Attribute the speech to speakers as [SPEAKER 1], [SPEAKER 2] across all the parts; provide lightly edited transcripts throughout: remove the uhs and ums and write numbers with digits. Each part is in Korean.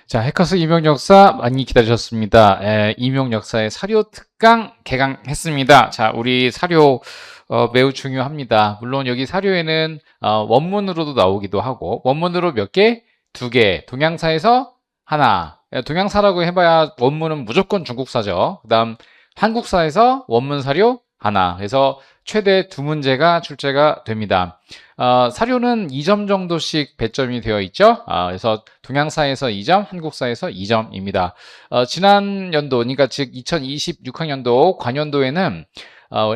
[SPEAKER 1] 자, 해커스 임용 역사 많이 기다리셨습니다. 임용 역사의 사료 특강 개강했습니다. 자, 우리 사료 매우 중요합니다. 물론 여기 사료에는 원문으로도 나오기도 하고 원문으로 몇 개? 두 개. 동양사에서 하나. 동양사라고 해봐야 원문은 무조건 중국사죠. 그다음 한국사에서 원문 사료 하나. 그래서 최대 두 문제가 출제가 됩니다. 사료는 2점 정도씩 배점이 되어 있죠. 그래서 동양사에서 2점, 한국사에서 2점입니다. 지난 연도, 그러니까 즉 2026학년도 관연도에는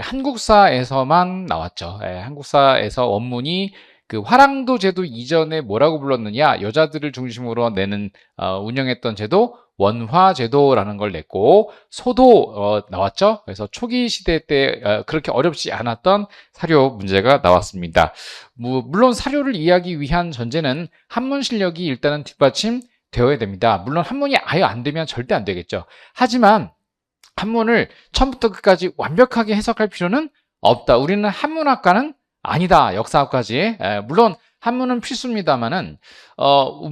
[SPEAKER 1] 한국사에서만 나왔죠. 한국사에서 원문이 그 화랑도 제도 이전에 뭐라고 불렀느냐, 여자들을 중심으로 내는 운영했던 제도 원화제도라는 걸 냈고 소도 나왔죠. 그래서 초기 시대 때 그렇게 어렵지 않았던 사료 문제가 나왔습니다. 물론 사료를 이해하기 위한 전제는 한문 실력이 일단은 뒷받침 되어야 됩니다. 물론 한문이 아예 안 되면 절대 안 되겠죠. 하지만 한문을 처음부터 끝까지 완벽하게 해석할 필요는 없다. 우리는 한문학과는 아니다. 역사학까지. 물론 한문은 필수입니다만은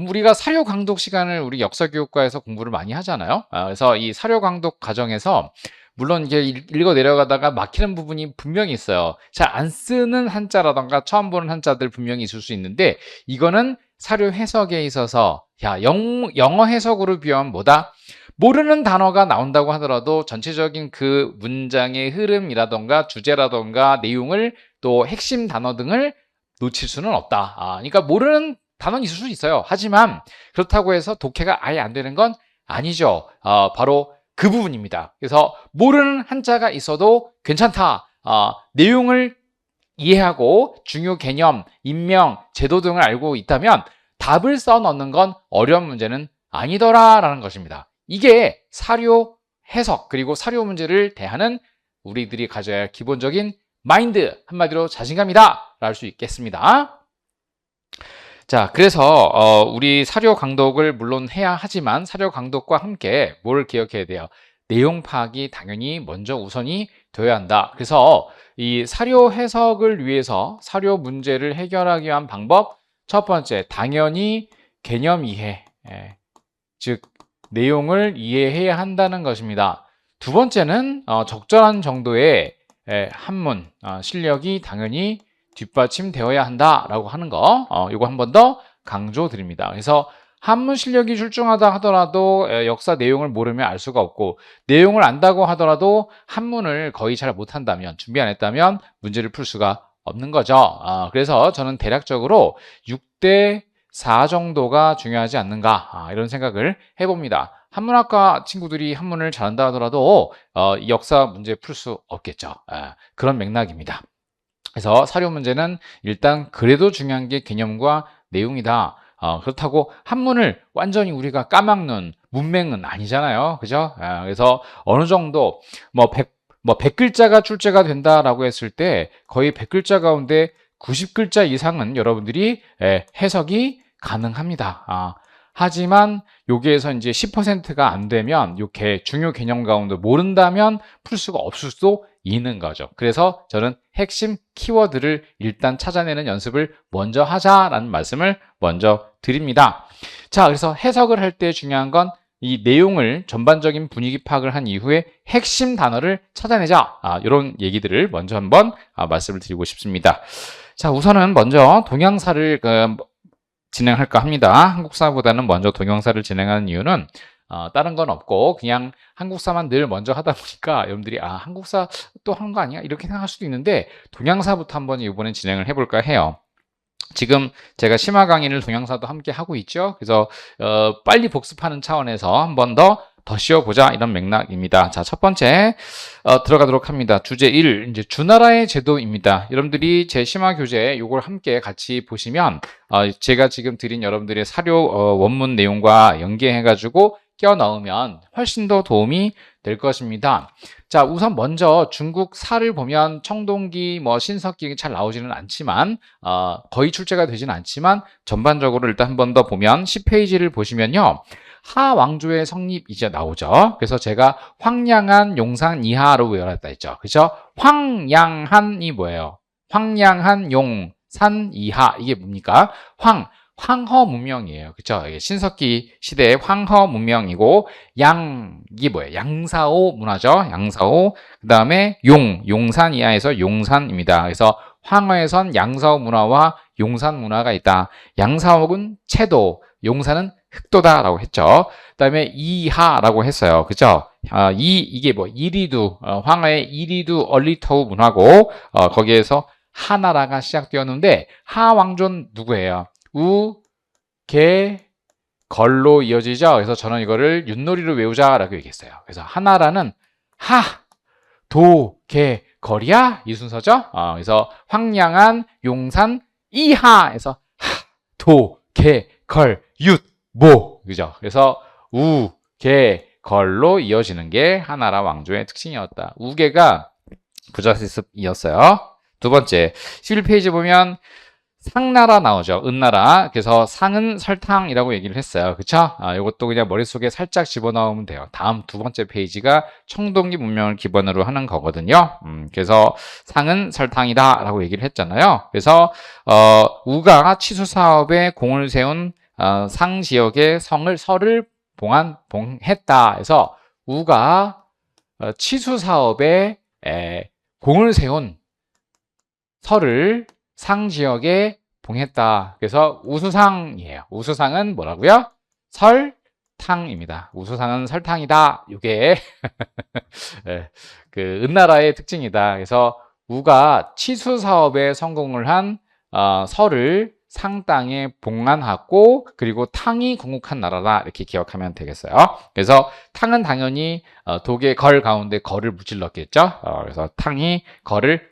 [SPEAKER 1] 우리가 사료 강독 시간을 우리 역사교육과에서 공부를 많이 하잖아요. 그래서 이 사료 강독 과정에서 물론 이게 읽어 내려가다가 막히는 부분이 분명히 있어요. 잘 안 쓰는 한자라던가 처음 보는 한자들 분명히 있을 수 있는데 이거는 사료 해석에 있어서 영어 해석으로 비하면 뭐다? 모르는 단어가 나온다고 하더라도 전체적인 그 문장의 흐름이라던가 주제라던가 내용을 또 핵심 단어 등을 놓칠 수는 없다. 그러니까 모르는 단어는 있을 수 있어요. 하지만 그렇다고 해서 독해가 아예 안 되는 건 아니죠. 바로 그 부분입니다. 그래서 모르는 한자가 있어도 괜찮다. 내용을 이해하고 중요 개념, 인명, 제도 등을 알고 있다면 답을 써 넣는 건 어려운 문제는 아니더라라는 것입니다. 이게 사료 해석 그리고 사료 문제를 대하는 우리들이 가져야 할 기본적인 마인드, 한마디로 자신감이다 랄 수 있겠습니다. 자, 그래서 우리 사료 강독을 물론 해야 하지만 사료 강독과 함께 뭘 기억해야 돼요? 내용 파악이 당연히 먼저 우선이 되어야 한다. 그래서 이 사료 해석을 위해서 사료 문제를 해결하기 위한 방법, 첫 번째 당연히 개념 이해, 즉 내용을 이해해야 한다는 것입니다. 두 번째는 적절한 정도의 한문 실력이 당연히 뒷받침되어야 한다라고 하는 거, 이거 한 번 더 강조드립니다. 그래서 한문 실력이 출중하다 하더라도 역사 내용을 모르면 알 수가 없고 내용을 안다고 하더라도 한문을 거의 잘 못한다면 준비 안 했다면 문제를 풀 수가 없는 거죠. 그래서 저는 대략적으로 6대 4 정도가 중요하지 않는가 이런 생각을 해봅니다. 한문학과 친구들이 한문을 잘한다 하더라도 역사 문제 풀 수 없겠죠. 그런 맥락입니다. 그래서 사료 문제는 일단 그래도 중요한 게 개념과 내용이다. 그렇다고 한문을 완전히 우리가 까막눈, 문맹은 아니잖아요. 그죠? 그래서 어느 정도 뭐 100글자가 출제가 된다라고 했을 때 거의 100글자 가운데 90글자 이상은 여러분들이 해석이 가능합니다. 하지만 여기에서 이제 10%가 안 되면 이렇게 중요 개념 가운데 모른다면 풀 수가 없을 수도 있는 거죠. 그래서 저는 핵심 키워드를 일단 찾아내는 연습을 먼저 하자라는 말씀을 먼저 드립니다. 자, 그래서 해석을 할 때 중요한 건 이 내용을 전반적인 분위기 파악을 한 이후에 핵심 단어를 찾아내자. 이런 얘기들을 먼저 한번 말씀을 드리고 싶습니다. 자, 우선은 먼저 동양사를 진행할까 합니다. 한국사보다는 먼저 동영사를 진행하는 이유는 다른 건 없고 그냥 한국사만 늘 먼저 하다 보니까 여러분들이 한국사 또 하는 거 아니야? 이렇게 생각할 수도 있는데 동양사부터 한번 이번엔 진행을 해볼까 해요. 지금 제가 심화 강의를 동양사도 함께 하고 있죠. 그래서 빨리 복습하는 차원에서 한 번 더 쉬어보자 이런 맥락입니다. 자, 첫 번째 들어가도록 합니다. 주제 1, 이제 주나라의 제도입니다. 여러분들이 제 심화 교재 이걸 함께 같이 보시면 제가 지금 드린 여러분들의 사료 원문 내용과 연계해가지고 껴 넣으면 훨씬 더 도움이 될 것입니다. 자, 우선 먼저 중국 사를 보면 청동기, 신석기 잘 나오지는 않지만 거의 출제가 되지는 않지만 전반적으로 일단 한 번 더 보면 10페이지를 보시면요. 하 왕조의 성립 이제 나오죠. 그래서 제가 황량한 용산 이하로 외웠다 했죠. 그죠? 황량한이 뭐예요? 황량한 용산 이하 이게 뭡니까? 황허 문명이에요. 그쵸? 신석기 시대의 황허 문명이고, 이게 뭐예요? 양사오 문화죠. 양사오. 그 다음에 용산 이하에서 용산입니다. 그래서 황허에선 양사오 문화와 용산 문화가 있다. 양사옥은 채도, 용산은 흑도다라고 했죠. 그 다음에 이하라고 했어요. 그죠? 이게 이리두, 황허의 이리두 얼리터우 문화고, 거기에서 하나라가 시작되었는데, 하왕존 누구예요? 걸로 이어지죠. 그래서 저는 이거를 윷놀이로 외우자라고 얘기했어요. 그래서 하나라는 걸이야 이 순서죠. 그래서 황량한, 용산, 이하에서 걸, 모 그죠. 그래서 걸로 이어지는 게 하나라 왕조의 특징이었다. 우계가 부자세습이었어요. 두 번째 11페이지 보면 상나라 나오죠. 은나라. 그래서 상은 설탕이라고 얘기를 했어요. 그쵸? 이것도 그냥 머릿속에 살짝 집어넣으면 돼요. 다음 두 번째 페이지가 청동기 문명을 기반으로 하는 거거든요. 그래서 상은 설탕이다 라고 얘기를 했잖아요. 그래서 우가 치수 사업에 공을 세운 상 지역의 설을 봉했다. 그래서 우가 치수 사업에 공을 세운 설을 상 지역에 봉했다. 그래서 우수상이에요. 우수상은 뭐라고요? 설탕입니다. 우수상은 설탕이다. 이게 그 은나라의 특징이다. 그래서 우가 치수 사업에 성공을 한 설을 상 땅에 봉안하고 그리고 탕이 건국한 나라다 이렇게 기억하면 되겠어요. 그래서 탕은 당연히 독의 걸 가운데 걸을 무찔렀겠죠. 그래서 탕이 걸을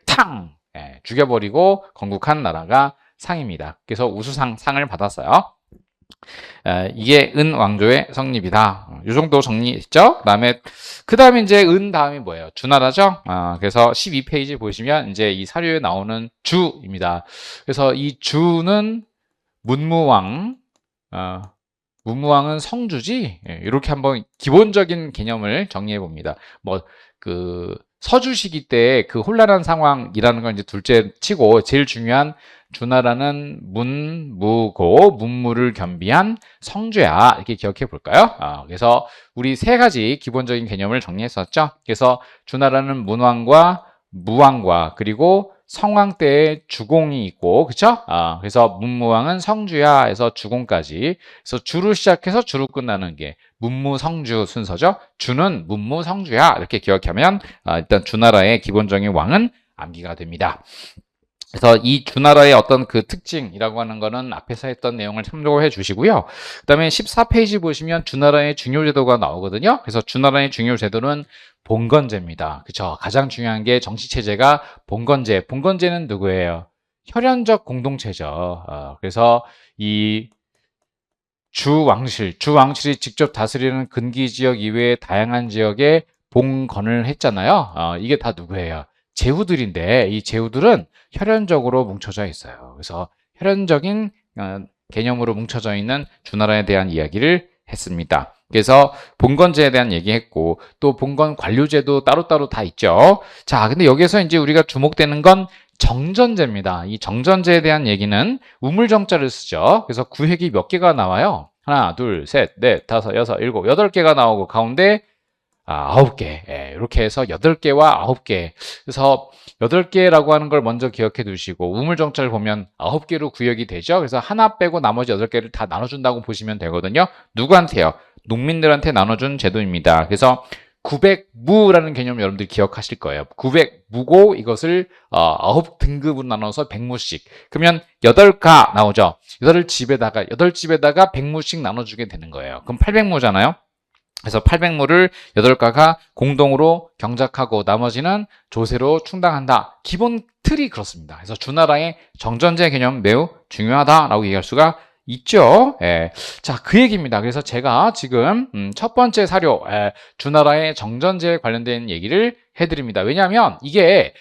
[SPEAKER 1] 죽여버리고 건국한 나라가 상입니다. 그래서 우수상을 받았어요. 이게 은 왕조의 성립이다. 이 정도 정리했죠? 그 다음에 이제 은 다음이 뭐예요? 주나라죠? 그래서 12페이지 보시면 이제 이 사료에 나오는 주입니다. 그래서 이 주는 문무왕, 문무왕은 성주지? 이렇게 한번 기본적인 개념을 정리해 봅니다. 서주 시기 때 그 혼란한 상황이라는 건 이제 둘째 치고 제일 중요한 주나라는 문무고 문무를 겸비한 성주야 이렇게 기억해 볼까요? 그래서 우리 세 가지 기본적인 개념을 정리했었죠. 그래서 주나라는 문왕과 무왕과 그리고 성왕 때의 주공이 있고 그쵸? 그래서 문무왕은 성주야 해서 주공까지 그래서 주로 시작해서 주로 끝나는 게 문무성주 순서죠. 주는 문무성주야 이렇게 기억하면 일단 주나라의 기본적인 왕은 암기가 됩니다. 그래서 이 주나라의 어떤 그 특징이라고 하는 거는 앞에서 했던 내용을 참고해 주시고요. 그 다음에 14페이지 보시면 주나라의 중요제도가 나오거든요. 그래서 주나라의 중요제도는 봉건제입니다. 그쵸? 가장 중요한 게 정치체제가 봉건제. 봉건제는 누구예요? 혈연적 공동체죠. 그래서 이 주왕실이 직접 다스리는 근기지역 이외의 다양한 지역에 봉건을 했잖아요. 이게 다 누구예요? 제후들인데 이 제후들은 혈연적으로 뭉쳐져 있어요. 그래서 혈연적인 개념으로 뭉쳐져 있는 주나라에 대한 이야기를 했습니다. 그래서 봉건제에 대한 얘기했고 또 봉건 관료제도 따로따로 다 있죠. 자, 근데 여기서 이제 우리가 주목되는 건 정전제입니다. 이 정전제에 대한 얘기는 우물정자를 쓰죠. 그래서 구획이 몇 개가 나와요? 하나, 둘, 셋, 넷, 다섯, 여섯, 일곱, 8개가 나오고 가운데 9개. 이렇게 해서 8개와 9개. 그래서 8개라고 하는 걸 먼저 기억해 두시고 우물정자를 보면 9개로 구역이 되죠. 그래서 하나 빼고 나머지 8개를 다 나눠준다고 보시면 되거든요. 누구한테요? 농민들한테 나눠준 제도입니다. 그래서 900무라는 개념 여러분들 기억하실 거예요. 900무고 이것을 9등급으로 나눠서 100무씩. 그러면 8가 나오죠. 8집에다가 100무씩 나눠주게 되는 거예요. 그럼 800무잖아요. 그래서 800무를 8가가 공동으로 경작하고 나머지는 조세로 충당한다. 기본 틀이 그렇습니다. 그래서 주나라의 정전제 개념 매우 중요하다라고 얘기할 수가 있죠. 자, 그 얘기입니다. 그래서 제가 지금 첫 번째 사료 주나라의 정전제에 관련된 얘기를 해드립니다. 왜냐하면 이게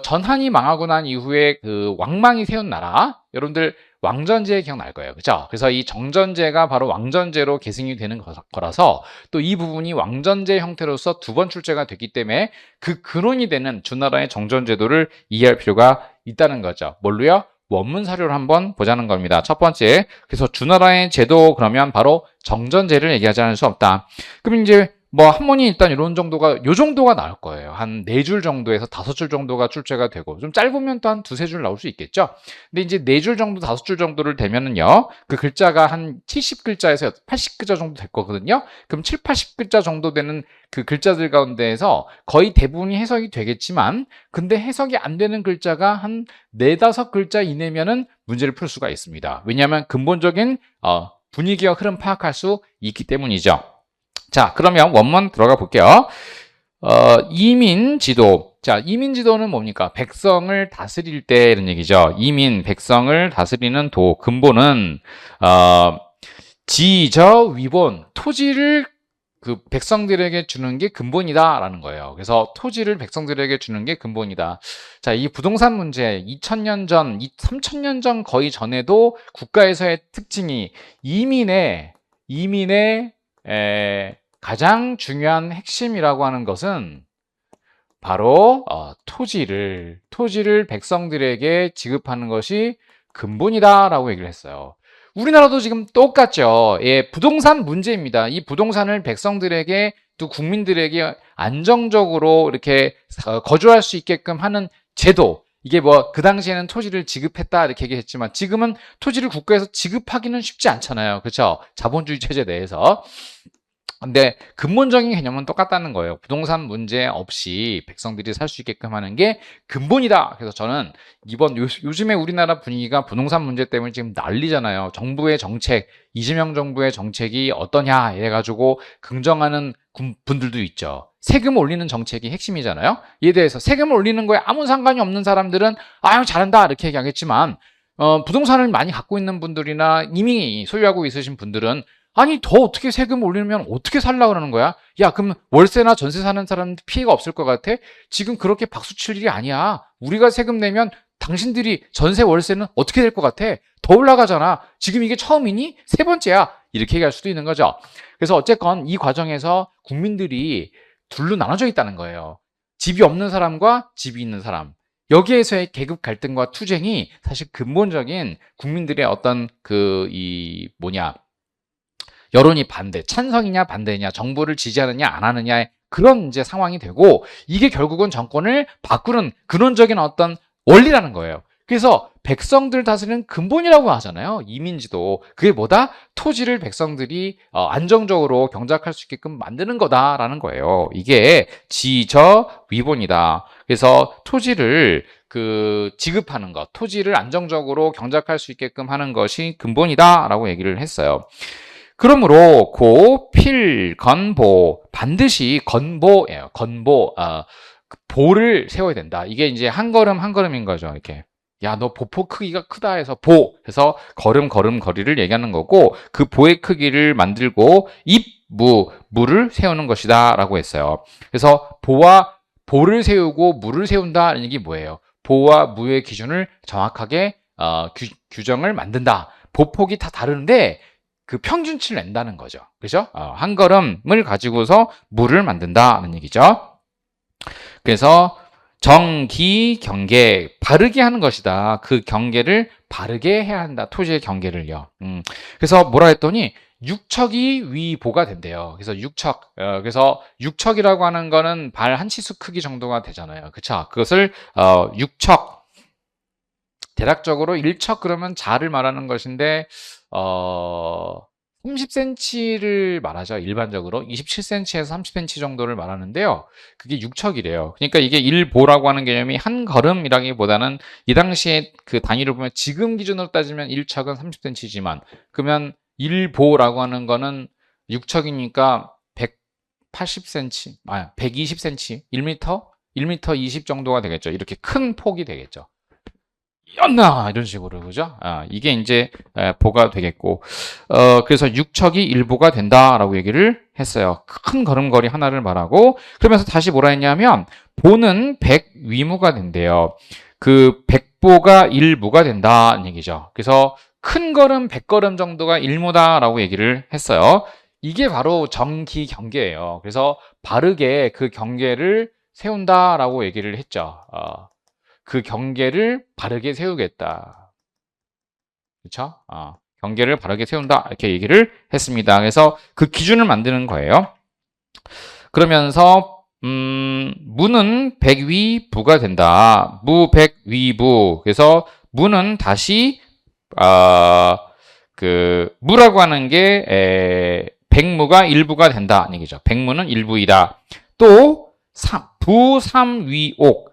[SPEAKER 1] 전한이 망하고 난 이후에 그 왕망이 세운 나라 여러분들 왕전제 기억날 거예요. 그죠? 그래서 이 정전제가 바로 왕전제로 계승이 되는 거라서 또 이 부분이 왕전제 형태로서 두 번 출제가 됐기 때문에 그 근원이 되는 주나라의 정전제도를 이해할 필요가 있다는 거죠. 뭘로요? 원문 사료를 한번 보자는 겁니다. 첫 번째, 그래서 주나라의 제도 그러면 바로 정전제를 얘기하지 않을 수 없다. 그럼 이제 뭐 한문이 일단 이런 정도가 요 정도가 나올 거예요. 한 4줄 정도에서 5줄 정도가 출제가 되고 좀 짧으면 또 한 2-3줄 나올 수 있겠죠. 근데 이제 4줄 정도 5줄 정도를 되면은요. 그 글자가 한 70글자에서 80글자 정도 될 거거든요. 그럼 7, 80글자 정도 되는 그 글자들 가운데에서 거의 대부분이 해석이 되겠지만 근데 해석이 안 되는 글자가 한 4-5글자 이내면은 문제를 풀 수가 있습니다. 왜냐하면 근본적인 분위기와 흐름 파악할 수 있기 때문이죠. 자, 그러면 원문 들어가 볼게요. 이민지도. 자, 이민지도는 뭡니까? 백성을 다스릴 때 이런 얘기죠. 백성을 다스리는 도. 근본은, 지저위본. 토지를 그 백성들에게 주는 게 근본이다라는 거예요. 그래서 토지를 백성들에게 주는 게 근본이다. 자, 이 부동산 문제 2000년 전, 3000년 전 거의 전에도 국가에서의 특징이 이민의 가장 중요한 핵심이라고 하는 것은 바로 토지를 백성들에게 지급하는 것이 근본이다라고 얘기를 했어요. 우리나라도 지금 똑같죠. 예, 부동산 문제입니다. 이 부동산을 백성들에게 또 국민들에게 안정적으로 이렇게 거주할 수 있게끔 하는 제도. 이게 뭐 그 당시에는 토지를 지급했다 이렇게 얘기했지만 지금은 토지를 국가에서 지급하기는 쉽지 않잖아요. 그렇죠? 자본주의 체제 내에서. 근데 근본적인 개념은 똑같다는 거예요. 부동산 문제 없이 백성들이 살 수 있게끔 하는 게 근본이다. 그래서 저는 요즘에 우리나라 분위기가 부동산 문제 때문에 지금 난리잖아요. 정부의 정책, 이재명 정부의 정책이 어떠냐 이래가지고 긍정하는 분들도 있죠. 세금 올리는 정책이 핵심이잖아요. 이에 대해서 세금 올리는 거에 아무 상관이 없는 사람들은 아유 잘한다 이렇게 얘기하겠지만 부동산을 많이 갖고 있는 분들이나 이미 소유하고 있으신 분들은 아니 더 어떻게 세금 올리면 어떻게 살라 그러는 거야? 야 그럼 월세나 전세 사는 사람 피해가 없을 것 같아? 지금 그렇게 박수 칠 일이 아니야. 우리가 세금 내면 당신들이 전세 월세는 어떻게 될 것 같아? 더 올라가잖아. 지금 이게 처음이니? 세 번째야. 이렇게 얘기할 수도 있는 거죠. 그래서 어쨌건 이 과정에서 국민들이 둘로 나눠져 있다는 거예요. 집이 없는 사람과 집이 있는 사람. 여기에서의 계급 갈등과 투쟁이 사실 근본적인 국민들의 어떤 여론이 찬성이냐 반대냐, 정부를 지지하느냐 안 하느냐의 그런 이제 상황이 되고 이게 결국은 정권을 바꾸는 근원적인 어떤 원리라는 거예요. 그래서 백성들 다스리는 근본이라고 하잖아요. 이민지도. 그게 뭐다? 토지를 백성들이 안정적으로 경작할 수 있게끔 만드는 거다라는 거예요. 이게 지저위본이다. 그래서 토지를 지급하는 것, 토지를 안정적으로 경작할 수 있게끔 하는 것이 근본이다라고 얘기를 했어요. 그러므로 필건보 반드시 건보예요. 보를 세워야 된다. 이게 이제 한 걸음 한 걸음인 거죠. 이렇게 야 너 보폭 크기가 크다 해서 해서 걸음거리를 얘기하는 거고 그 보의 크기를 만들고 무를 세우는 것이다라고 했어요. 그래서 보를 세우고 무를 세운다는 얘기 뭐예요? 보와 무의 기준을 정확하게 규정을 만든다. 보폭이 다 다른데 그 평균치를 낸다는 거죠. 그죠? 한 걸음을 가지고서 무를 만든다는 얘기죠. 그래서 정기경계, 바르게 하는 것이다. 그 경계를 바르게 해야 한다. 토지의 경계를요. 그래서 뭐라 했더니 육척이 위보가 된대요. 그래서 그래서 육척이라고 하는 거는 발 한 치수 크기 정도가 되잖아요. 그쵸? 그것을 육척, 대략적으로 1척 그러면 자를 말하는 것인데 30cm를 말하죠. 일반적으로 27cm에서 30cm 정도를 말하는데요. 그게 6척이래요. 그러니까 이게 1보라고 하는 개념이 한 걸음이라기보다는 이 당시에 그 단위를 보면 지금 기준으로 따지면 1척은 30cm지만 그러면 1보라고 하는 거는 6척이니까 180cm, 120cm, 1m, 1m 20 정도가 되겠죠. 이렇게 큰 폭이 되겠죠. 였나 이런 식으로 그죠? 이게 이제 보가 되겠고 그래서 육척이 일보가 된다라고 얘기를 했어요. 큰 걸음걸이 하나를 말하고 그러면서 다시 뭐라 했냐면 보는 백위무가 된대요. 그 백보가 일무가 된다는 얘기죠. 그래서 큰 걸음 100걸음 정도가 일무다라고 얘기를 했어요. 이게 바로 정기경계예요. 그래서 바르게 그 경계를 세운다라고 얘기를 했죠. 그 경계를 바르게 세우겠다. 그쵸? 경계를 바르게 세운다. 이렇게 얘기를 했습니다. 그래서 그 기준을 만드는 거예요. 그러면서 무는 백위부가 된다. 무백위부. 그래서 무는 다시 무라고 하는 게 백무가 일부가 된다. 얘기죠. 백무는 일부이다. 또 부삼위옥.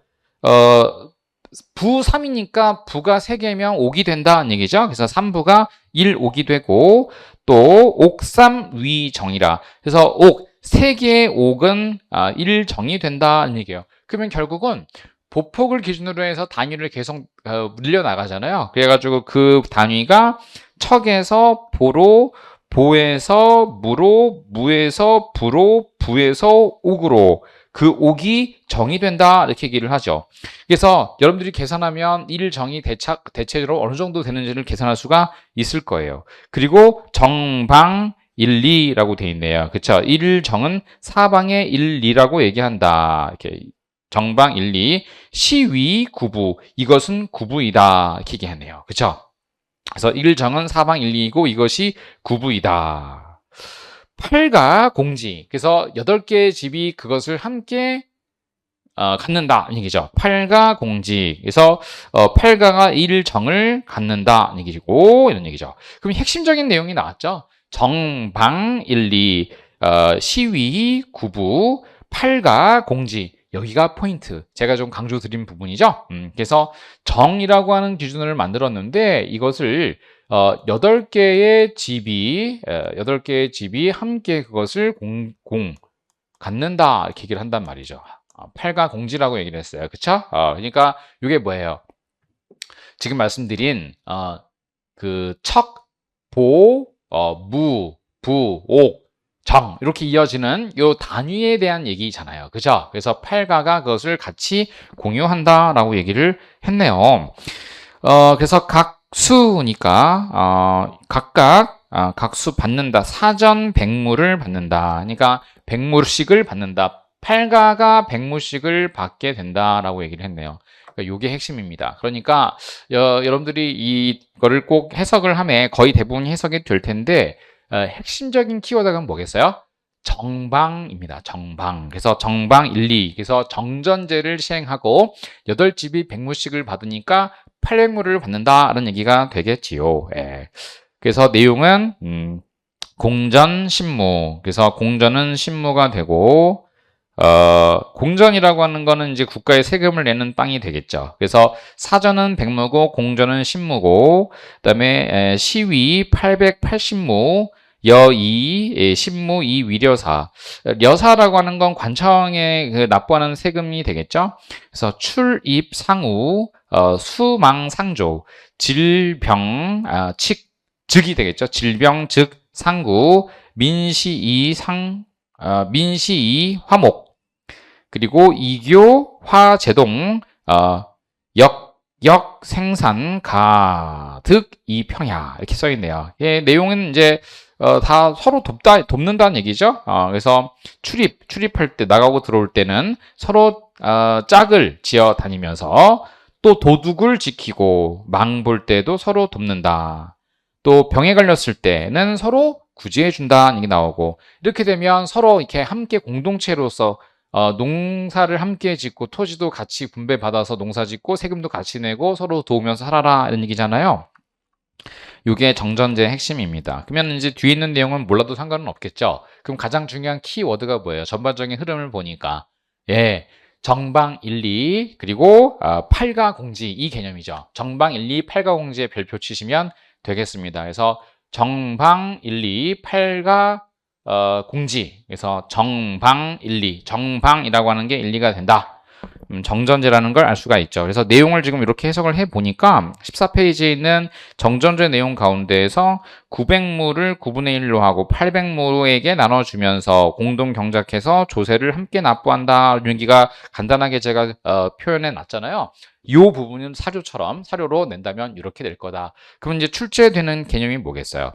[SPEAKER 1] 부3이니까 부가 3개면 옥이 된다는 얘기죠. 그래서 3부가 1옥이 되고 또 옥삼위정이라. 그래서 옥 3개의 옥은 1정이 된다는 얘기예요. 그러면 결국은 보폭을 기준으로 해서 단위를 계속 늘려나가잖아요. 그래가지고 그 단위가 척에서 보로, 보에서 무로, 무에서 부로, 부에서 옥으로 그 옥이 정이 된다 이렇게 얘기를 하죠. 그래서 여러분들이 계산하면 1정이 대체로 어느 정도 되는지를 계산할 수가 있을 거예요. 그리고 정방 1, 2라고 되어 있네요. 그쵸? 1정은 사방에 1, 2라고 얘기한다. 이렇게 정방 1, 2, 시위 구부 이것은 구부이다 이렇게 얘기하네요. 그쵸? 그래서 1정은 사방 1, 2이고 이것이 구부이다. 8가 공지. 그래서 8개의 집이 그것을 함께 갖는다. 이 얘기죠. 8가 공지. 그래서 8가가 1정을 갖는다. 이 얘기고 이런 얘기죠. 그럼 핵심적인 내용이 나왔죠. 정방 1, 2, 시위 구부 8가 공지. 여기가 포인트. 제가 좀 강조 드린 부분이죠. 그래서 정이라고 하는 기준을 만들었는데 이것을 8개의 집이 함께 그것을 갖는다. 이렇게 얘기를 한단 말이죠. 8가 공지라고 얘기를 했어요. 그쵸? 그러니까 이게 뭐예요? 지금 말씀드린 그 척, 보, 무, 부, 옥, 정 이렇게 이어지는 요 단위에 대한 얘기잖아요. 그죠? 그래서 8가가 그것을 같이 공유한다라고 얘기를 했네요. 그래서 각수니까 각각 각수 받는다. 사전 백무를 받는다. 그러니까 백무씩을 받는다. 8가가 백무씩을 받게 된다라고 얘기를 했네요. 그러니까 이게 핵심입니다. 그러니까 여러분들이 이거를 꼭 해석을 하면 거의 대부분 해석이 될 텐데 핵심적인 키워드가 뭐겠어요? 정방입니다. 정방. 그래서 정방 1, 2. 그래서 정전제를 시행하고 8집이 백무씩을 받으니까 800무를 받는다라는 얘기가 되겠지요. 예. 그래서 내용은 공전 신무. 그래서 공전은 신무가 되고 공전이라고 하는 거는 이제 국가에 세금을 내는 땅이 되겠죠. 그래서 사전은 백무고 공전은 신무고 그다음에 시위 880무 여이 신무 이 위려사 려사라고 하는 건 관청에 납부하는 세금이 되겠죠. 그래서 출입 상우 수망 상조 질병 즉이 되겠죠. 질병 즉 상구 민시이 민시이 화목 그리고 이교 화제동 역 생산 가득 이평야 이렇게 써 있네요. 예, 내용은 이제 다 서로 돕는다는 얘기죠. 그래서 출입할 때 나가고 들어올 때는 서로 짝을 지어 다니면서 또 도둑을 지키고 망 볼 때도 서로 돕는다. 또 병에 걸렸을 때는 서로 구제해 준다는 얘기 나오고 이렇게 되면 서로 이렇게 함께 공동체로서 농사를 함께 짓고 토지도 같이 분배받아서 농사 짓고 세금도 같이 내고 서로 도우면서 살아라 이런 얘기잖아요. 이게 정전제의 핵심입니다. 그러면 이제 뒤에 있는 내용은 몰라도 상관은 없겠죠. 그럼 가장 중요한 키워드가 뭐예요? 전반적인 흐름을 보니까 정방 1, 2 그리고 8가 공지 이 개념이죠. 정방 1, 2, 8가 공지에 별표 치시면 되겠습니다. 그래서 정방 1, 2, 8가 공지. 그래서 정방 1, 2. 정방이라고 하는 게 1, 2가 된다. 정전제라는 걸 알 수가 있죠. 그래서 내용을 지금 이렇게 해석을 해보니까 14페이지에 있는 정전제 내용 가운데에서 900무를 9분의 1로 하고 800무에게 나눠주면서 공동 경작해서 조세를 함께 납부한다. 이런 얘기가 간단하게 제가 표현해 놨잖아요. 이 부분은 사료로 낸다면 이렇게 될 거다. 그럼 이제 출제되는 개념이 뭐겠어요?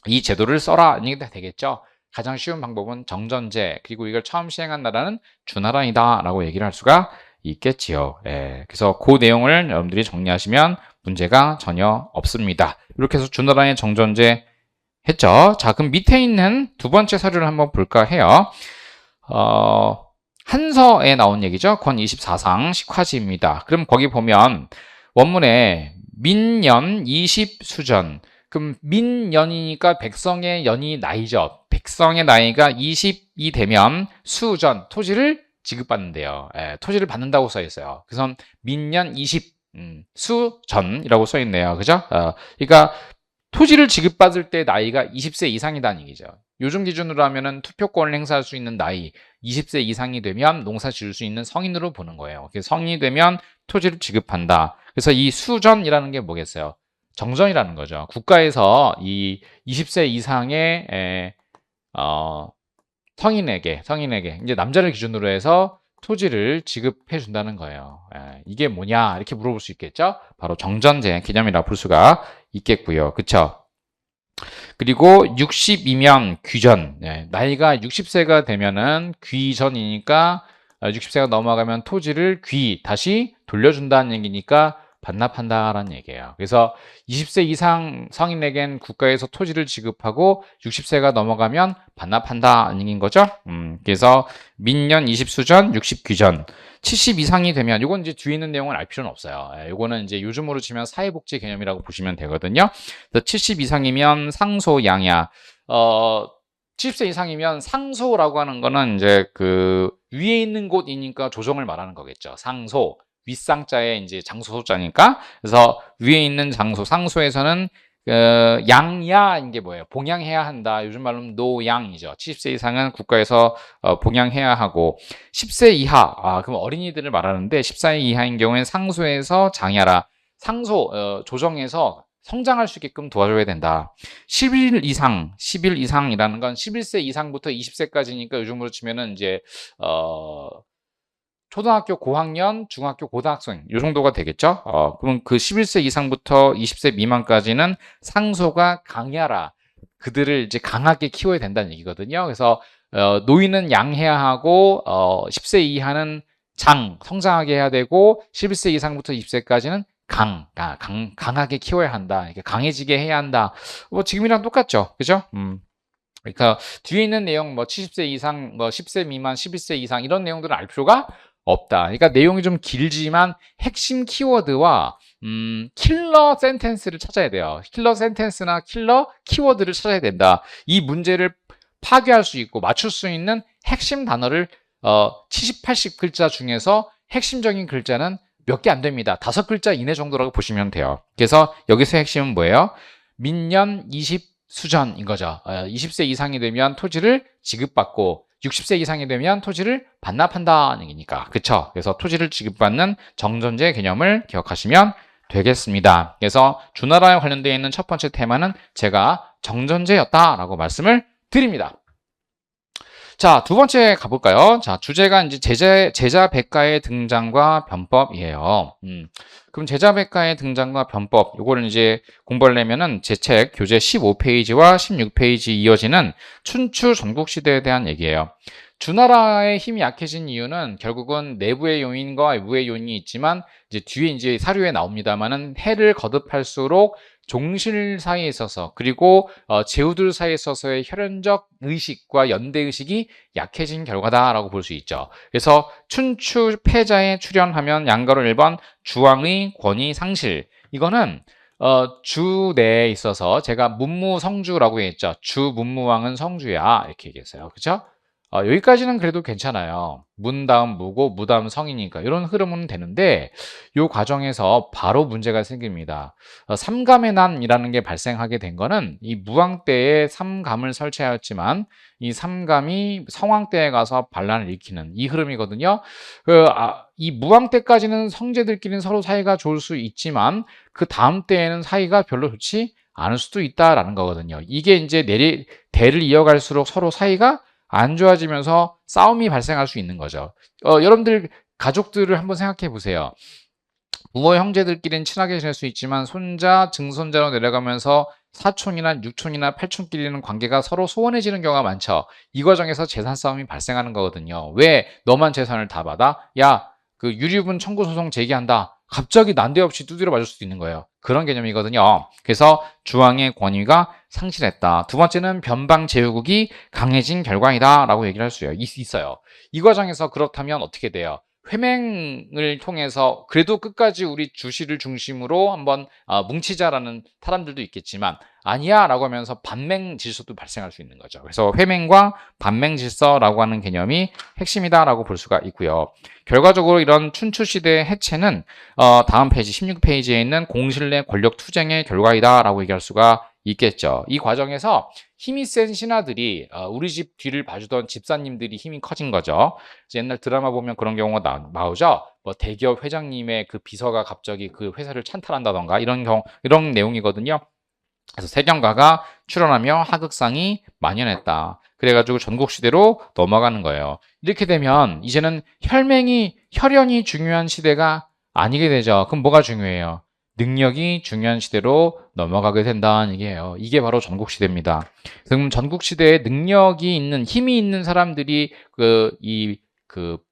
[SPEAKER 1] 이 제도를 써라. 이게 되겠죠. 가장 쉬운 방법은 정전제 그리고 이걸 처음 시행한 나라는 주나라이다 라고 얘기를 할 수가 있겠지요. 예, 그래서 그 내용을 여러분들이 정리하시면 문제가 전혀 없습니다. 이렇게 해서 주나라의 정전제 했죠. 자, 그럼 밑에 있는 두 번째 사료를 한번 볼까 해요. 한서에 나온 얘기죠. 권 24상 식화지입니다. 그럼 거기 보면 원문에 민년 20수전. 그럼 민년이니까 백성의 연이 나이죠. 백성의 나이가 20이 되면 수전, 토지를 지급받는데요. 예, 토지를 받는다고 써 있어요. 그래서 민년 20, 수전이라고 써 있네요. 그죠? 그러니까 토지를 지급받을 때 나이가 20세 이상이다는 얘기죠. 요즘 기준으로 하면은 투표권을 행사할 수 있는 나이 20세 이상이 되면 농사 지을 수 있는 성인으로 보는 거예요. 그래서 성인이 되면 토지를 지급한다. 그래서 이 수전이라는 게 뭐겠어요? 정전이라는 거죠. 국가에서 이 20세 이상의 성인에게 이제 남자를 기준으로 해서 토지를 지급해 준다는 거예요. 이게 뭐냐 이렇게 물어볼 수 있겠죠. 바로 정전제 개념이라 볼 수가 있겠고요. 그쵸? 그리고 60이면 귀전. 나이가 60세가 되면은 귀전이니까 60세가 넘어가면 토지를 다시 돌려준다는 얘기니까 반납한다라는 얘기예요. 그래서 20세 이상 성인에겐 국가에서 토지를 지급하고 60세가 넘어가면 반납한다는 얘기인 거죠. 그래서 민년 20수전, 60귀전. 70 이상이 되면 이건 이제 뒤에 있는 내용을 알 필요는 없어요. 이거는 이제 요즘으로 치면 사회복지 개념이라고 보시면 되거든요. 그래서 70 이상이면 상소 양야. 70세 이상이면 상소라고 하는 거는 이제 그 위에 있는 곳이니까 조정을 말하는 거겠죠. 상소. 윗상자에 이제 장소 소자니까. 그래서 위에 있는 장소, 상소에서는 양야인 게 뭐예요? 봉양해야 한다. 요즘 말로는 노양이죠. 70세 이상은 국가에서 봉양해야 하고 10세 이하, 그럼 어린이들을 말하는데 14세 이하인 경우에는 상소에서 장야라. 상소 조정해서 성장할 수 있게끔 도와줘야 된다. 10일 이상이라는 건 11세 이상부터 20세까지니까 요즘으로 치면은 이제 초등학교 고학년, 중학교 고등학생 이 정도가 되겠죠. 그럼 그 11세 이상부터 20세 미만까지는 상소가 강야라. 그들을 이제 강하게 키워야 된다는 얘기거든요. 그래서 노인은 양해야 하고 10세 이하는 성장하게 해야 되고 11세 이상부터 20세까지는 강하게 키워야 한다. 이렇게 강해지게 해야 한다. 뭐 지금이랑 똑같죠. 그죠? 그러니까 뒤에 있는 내용 뭐 70세 이상, 뭐 10세 미만, 11세 이상 이런 내용들을 알 필요가 없다. 그러니까 내용이 좀 길지만 핵심 키워드와 킬러 sentence를 찾아야 돼요. 킬러 sentence나 킬러 키워드를 찾아야 된다. 이 문제를 파괴할 수 있고 맞출 수 있는 핵심 단어를 70, 80글자 중에서 핵심적인 글자는 몇 개 안 됩니다. 5글자 이내 정도라고 보시면 돼요. 그래서 여기서 핵심은 뭐예요? 민년 20 수전인 거죠. 20세 이상이 되면 토지를 지급받고 60세 이상이 되면 토지를 반납한다는 얘기니까. 그쵸? 그래서 토지를 지급받는 정전제 개념을 기억하시면 되겠습니다. 그래서 주나라에 관련되어 있는 첫 번째 테마는 제가 정전제였다라고 말씀을 드립니다. 자, 두 번째 가볼까요? 자, 주제가 이제 제자 백가의 등장과 변법이에요. 그럼 제자 백가의 등장과 변법, 요거를 이제 공부하려면은 제 책 교재 15페이지와 16페이지 이어지는 춘추 전국시대에 대한 얘기예요. 주나라의 힘이 약해진 이유는 결국은 내부의 요인과 외부의 요인이 있지만 이제 뒤에 이제 사료에 나옵니다만은 해를 거듭할수록 종실 사이에 있어서 그리고 제후들 사이에 있어서의 혈연적 의식과 연대 의식이 약해진 결과다라고 볼 수 있죠. 그래서 춘추 패자에 출연하면 양가로 1번 주왕의 권위 상실. 이거는 주 내에 있어서 제가 문무성주라고 했죠. 주 문무왕은 성주야 이렇게 얘기했어요. 그렇죠? 여기까지는 그래도 괜찮아요. 문 다음 무고 무 다음 성이니까 이런 흐름은 되는데 이 과정에서 바로 문제가 생깁니다. 삼감의 난이라는 게 발생하게 된 거는 이 무왕 때에 삼감을 설치하였지만 이 삼감이 성왕 때에 가서 반란을 일으키는 이 흐름이거든요. 이 무왕 때까지는 성제들끼리는 서로 사이가 좋을 수 있지만 그 다음 때에는 사이가 별로 좋지 않을 수도 있다라는 거거든요. 이게 이제 대를 이어갈수록 서로 사이가 안 좋아지면서 싸움이 발생할 수 있는 거죠. 여러분들 가족들을 한번 생각해 보세요. 부모 형제들끼리는 친하게 지낼 수 있지만 손자, 증손자로 내려가면서 사촌이나 육촌이나 팔촌끼리는 관계가 서로 소원해지는 경우가 많죠. 이 과정에서 재산 싸움이 발생하는 거거든요. 왜 너만 재산을 다 받아? 야, 그 유류분 청구 소송 제기한다. 갑자기 난데없이 두드려 맞을 수도 있는 거예요. 그런 개념이거든요. 그래서 주왕의 권위가 상실했다. 두 번째는 변방 제후국이 강해진 결과이다 라고 얘기를 할 수 있어요. 이 과정에서 그렇다면 어떻게 돼요? 회맹을 통해서 그래도 끝까지 우리 주시를 중심으로 한번 뭉치자라는 사람들도 있겠지만 아니야 라고 하면서 반맹 질서도 발생할 수 있는 거죠. 그래서 회맹과 반맹 질서라고 하는 개념이 핵심이다 라고 볼 수가 있고요. 결과적으로 이런 춘추시대의 해체는 다음 페이지 16페이지에 있는 공신내 권력 투쟁의 결과이다 라고 얘기할 수가 있겠죠. 이 과정에서 힘이 센 신하들이 우리 집 뒤를 봐주던 집사님들이 힘이 커진 거죠. 옛날 드라마 보면 그런 경우가 나오죠. 뭐 대기업 회장님의 그 비서가 갑자기 그 회사를 찬탈한다던가 이런 내용이거든요. 그래서 세경가가 출현하며 하극상이 만연했다. 그래가지고 전국시대로 넘어가는 거예요. 이렇게 되면 이제는 혈연이 중요한 시대가 아니게 되죠. 그럼 뭐가 중요해요? 능력이 중요한 시대로 넘어가게 된다는 얘기예요. 이게 바로 전국시대입니다. 그럼 전국시대에 능력이 있는, 힘이 있는 사람들이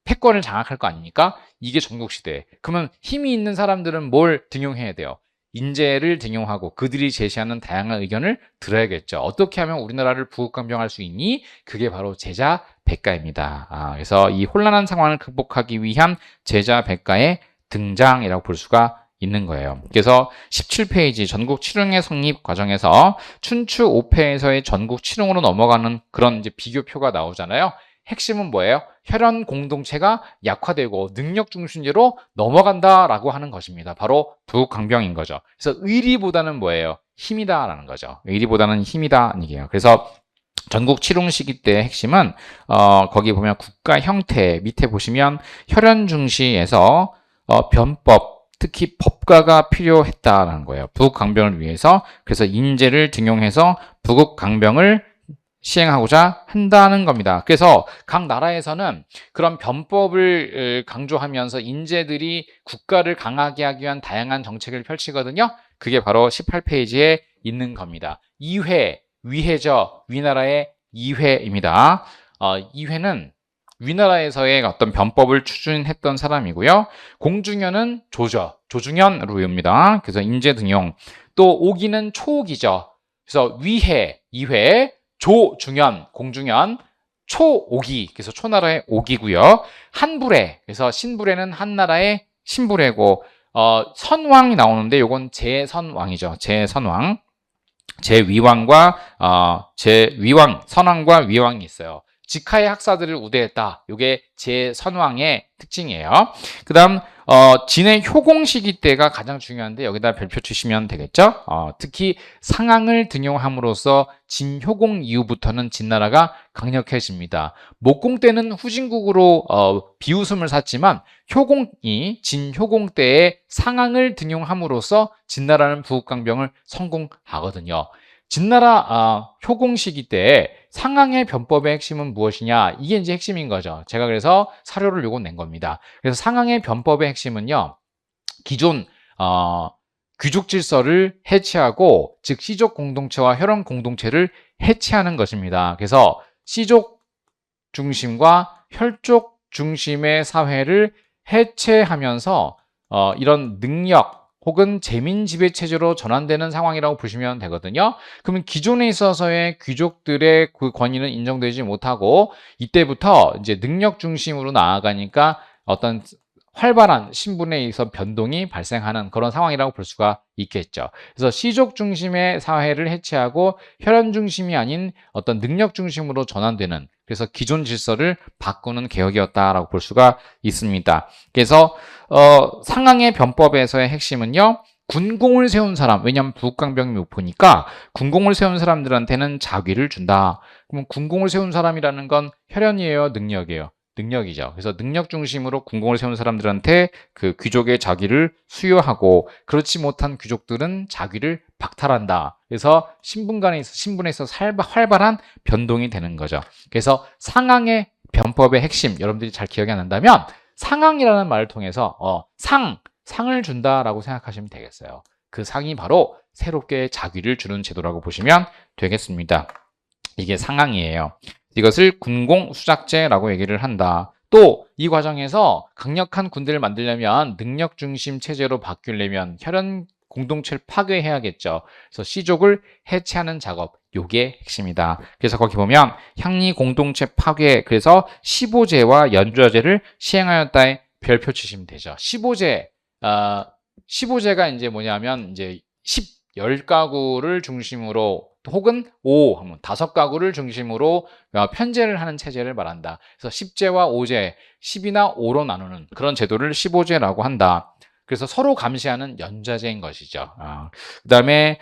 [SPEAKER 1] 패권을 장악할 거 아닙니까? 이게 전국시대. 그러면 힘이 있는 사람들은 뭘 등용해야 돼요? 인재를 등용하고 그들이 제시하는 다양한 의견을 들어야겠죠. 어떻게 하면 우리나라를 부국강병할 수 있니? 그게 바로 제자 백가입니다. 그래서 이 혼란한 상황을 극복하기 위한 제자 백가의 등장이라고 볼 수가 있는 거예요. 그래서 17페이지 전국 칠흥의 성립 과정에서 춘추 5패에서의 전국 칠흥으로 넘어가는 그런 이제 비교표가 나오잖아요. 핵심은 뭐예요? 혈연 공동체가 약화되고 능력 중심제로 넘어간다라고 하는 것입니다. 바로 부국강병인 거죠. 그래서 의리보다는 뭐예요? 힘이다라는 거죠. 의리보다는 힘이다 이게요. 그래서 전국 칠흥 시기 때의 핵심은 거기 보면 국가 형태 밑에 보시면 혈연 중시에서 변법 특히 법가가 필요했다는 거예요. 부국강병을 위해서. 그래서 인재를 등용해서 부국강병을 시행하고자 한다는 겁니다. 그래서 각 나라에서는 그런 변법을 강조하면서 인재들이 국가를 강하게 하기 위한 다양한 정책을 펼치거든요. 그게 바로 18페이지에 있는 겁니다. 위회죠. 위나라의 이회입니다. 이회는 위나라에서의 어떤 변법을 추진했던 사람이고요. 공중현은 조중현으로 외웁니다. 그래서 인재 등용. 또 오기는 초옥이죠. 그래서 위회, 이회, 조중현, 공중현, 초오기, 그래서 초나라의 오기고요. 한불회, 그래서 신불회는 한나라의 신불회고, 선왕이 나오는데 요건 제선왕이죠. 제선왕. 선왕과 위왕이 있어요. 직하의 학사들을 우대했다. 요게 제선왕의 특징이에요. 그 다음 진의 효공 시기 때가 가장 중요한데 여기다 별표 치시면 되겠죠. 특히 상항을 등용함으로써 진효공 이후부터는 진나라가 강력해집니다. 목공 때는 후진국으로 비웃음을 샀지만 진효공 때에 상항을 등용함으로써 진나라는 부국강병을 성공하거든요. 진나라 효공 시기 때 상항의 변법의 핵심은 무엇이냐? 이게 이제 핵심인 거죠. 제가 그래서 사료를 요거 낸 겁니다. 그래서 상항의 변법의 핵심은요. 기존 귀족 질서를 해체하고 즉 시족 공동체와 혈연 공동체를 해체하는 것입니다. 그래서 시족 중심과 혈족 중심의 사회를 해체하면서 이런 능력 혹은 재민 지배 체제로 전환되는 상황이라고 보시면 되거든요. 그러면 기존에 있어서의 귀족들의 그 권위는 인정되지 못하고 이때부터 이제 능력 중심으로 나아가니까 어떤 활발한 신분에 의해서 변동이 발생하는 그런 상황이라고 볼 수가 있겠죠. 그래서 시족 중심의 사회를 해체하고 혈연 중심이 아닌 어떤 능력 중심으로 전환되는 그래서 기존 질서를 바꾸는 개혁이었다라고 볼 수가 있습니다. 그래서 상항의 변법에서의 핵심은요. 군공을 세운 사람, 왜냐하면 부국강병이 목표니까 군공을 세운 사람들한테는 자귀를 준다. 그럼 군공을 세운 사람이라는 건 혈연이에요, 능력이에요? 능력이죠. 그래서 능력 중심으로 군공을 세운 사람들한테 그 귀족의 자귀를 수여하고 그렇지 못한 귀족들은 자귀를 박탈한다. 그래서 신분에 있어서 활발한 변동이 되는 거죠. 그래서 상항의 변법의 핵심 여러분들이 잘 기억이 안 난다면 상항이라는 말을 통해서 상을 준다라고 생각하시면 되겠어요. 그 상이 바로 새롭게 자귀를 주는 제도라고 보시면 되겠습니다. 이게 상항이에요. 이것을 군공수작제라고 얘기를 한다. 또 이 과정에서 강력한 군대를 만들려면 능력 중심 체제로 바뀌려면 혈연 공동체를 파괴해야겠죠. 그래서 씨족을 해체하는 작업, 요게 핵심이다. 그래서 거기 보면 향리 공동체 파괴, 그래서 15제와 연좌제를 시행하였다에 별표 치시면 되죠. 15제가 이제 뭐냐면 이제 10가구를 중심으로 혹은 5가구를 중심으로 편제를 하는 체제를 말한다. 그래서 10제와 5제, 10이나 5로 나누는 그런 제도를 15제라고 한다. 그래서 서로 감시하는 연좌제인 것이죠. 그 다음에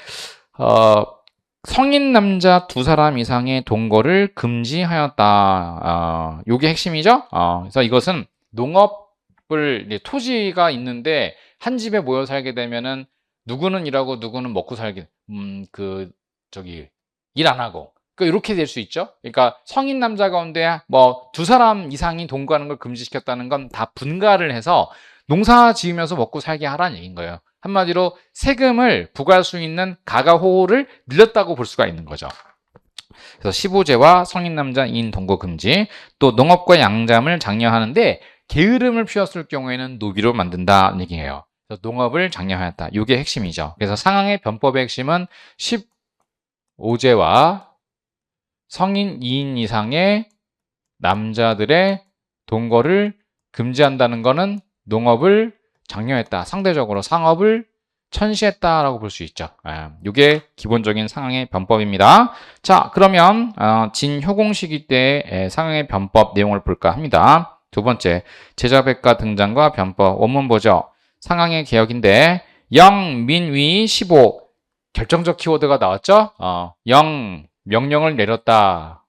[SPEAKER 1] 성인 남자 2사람 이상의 동거를 금지하였다. 요게 핵심이죠. 그래서 이것은 농업을 토지가 있는데 한 집에 모여 살게 되면은 누구는 일하고 누구는 먹고 살게 일 안 하고 이렇게 될 수 있죠. 그러니까 성인 남자 가운데 뭐 2사람 이상이 동거하는 걸 금지시켰다는 건 다 분가를 해서 농사 지으면서 먹고 살게 하라는 얘기인 거예요. 한마디로 세금을 부과할 수 있는 가가호호를 늘렸다고 볼 수가 있는 거죠. 그래서 15제와 성인 남자 2인 동거 금지, 또 농업과 양잠을 장려하는데 게으름을 피웠을 경우에는 노비로 만든다는 얘기예요. 그래서 농업을 장려하였다. 이게 핵심이죠. 그래서 상항의 변법의 핵심은 15제와 성인 2인 이상의 남자들의 동거를 금지한다는 것은 농업을 장려했다. 상대적으로 상업을 천시했다라고 볼 수 있죠. 이게 기본적인 상항의 변법입니다. 자, 그러면 진효공 시기 때의 상항의 변법 내용을 볼까 합니다. 두 번째, 제자백과 등장과 변법. 원문 보죠. 상항의 개혁인데 영민위 15 결정적 키워드가 나왔죠. 영 명령을 내렸다.